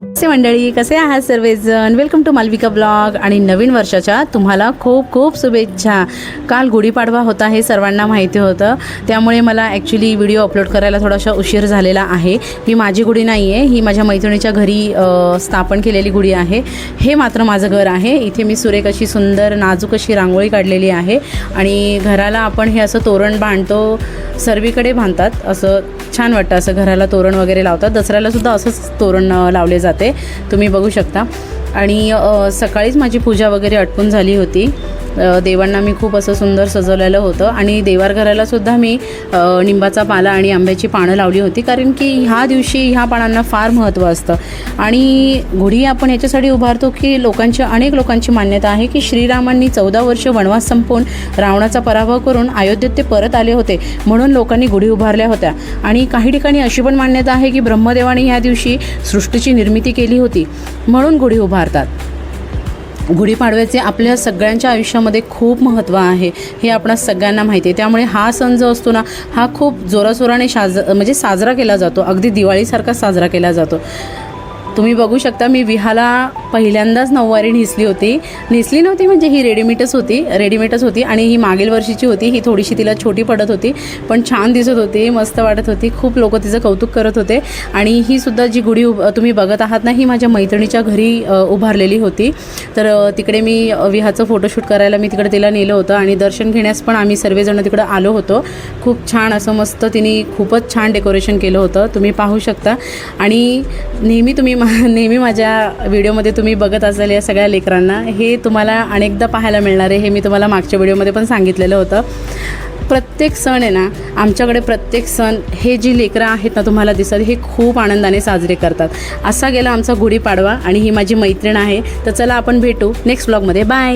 नमस्ते मंडळी, कसे आहात सर्वजण? वेलकम टू मालविका ब्लॉग आणि नवीन वर्षाच्या तुम्हाला खूप खूप शुभेच्छा. काल गुढीपाडवा होता हे सर्वांना माहिती होतं, त्यामुळे मला ॲक्च्युली व्हिडिओ अपलोड करायला थोडासा उशीर झालेला आहे. ही माझी गुढी नाही आहे, ही माझ्या मैत्रिणीच्या घरी स्थापन केलेली गुढी आहे. हे मात्र माझं घर आहे. इथे मी सुरेख अशी सुंदर नाजूक अशी रांगोळी काढलेली आहे आणि घराला आपण हे असं तोरण बांधतो, सर्वीकडे बांधतात, असं छान वाटतं. असं घराला तोरण वगैरे लावतात. दसऱ्यालासुद्धा असंच तोरण लावले जाते, तुम्ही बघू शकता. आणि सकाळीच माझी पूजा वगैरे आटपून झाली होती. देवांना मी खूप असं सुंदर सजवलेलं होतं आणि देवार घरालासुद्धा मी निंबाचा पाला आणि आंब्याची पानं लावली होती, कारण की ह्या दिवशी ह्या पानांना फार महत्त्व असतं. आणि गुढी आपण ह्याच्यासाठी उभारतो की अनेक लोकांची मान्यता आहे की श्रीरामांनी 14 वर्ष वनवास संपवून रावणाचा पराभव करून अयोध्येत ते परत आले होते, म्हणून लोकांनी गुढी उभारल्या होत्या. आणि काही ठिकाणी अशी पण मान्यता आहे की ब्रह्मदेवाने ह्या दिवशी सृष्टीची निर्मिती केली होती, म्हणून गुढी उभारतात. गुढीपाडव्याचे आपल्या सगळ्यांच्या आयुष्यामध्ये खूप महत्त्व आहे, हे आपणास सगळ्यांना माहिती आहे. त्यामुळे हा सण जो असतो ना, हा खूप जोरासोराने साजरा केला जातो. अगदी दिवाळीसारखा साजरा केला जातो. तुम्ही बघू शकता, मी विहाला पहिल्यांदाच नऊवारी नेसली नव्हती म्हणजे ही रेडीमेडच होती आणि ही मागील वर्षीची होती. ही थोडीशी तिला छोटी पडत होती, पण छान दिसत होती, मस्त वाटत होती. खूप लोक तिचं कौतुक करत होते. आणि ही सुद्धा जी गुढी तुम्ही बघत आहात ना, ही माझ्या मैत्रिणीच्या घरी उभारलेली होती. तर तिकडे मी विहाचं फोटोशूट करायला मी तिकडे तिला नेलं होतं आणि दर्शन घेण्यास पण आम्ही सर्वजण तिकडं आलो होतो. खूप छान असं मस्त तिने खूपच छान डेकोरेशन केलं होतं, तुम्ही पाहू शकता. आणि नेहमी माझ्या व्हिडिओमध्ये तुम्ही बघत असलेल्या या सगळ्या लेकरांना हे तुम्हाला अनेकदा पाहायला मिळणार आहे. हे मी तुम्हाला मागच्या व्हिडिओमध्ये पण सांगितलेलं होतं. प्रत्येक सण आहे ना, आमच्याकडे प्रत्येक सण हे जी लेकरं आहेत ना तुम्हाला दिसत, हे खूप आनंदाने साजरे करतात. असा गेला आमचा गुढीपाडवा आणि ही माझी मैत्रीण आहे. तर चला आपण भेटू नेक्स्ट ब्लॉगमध्ये. बाय.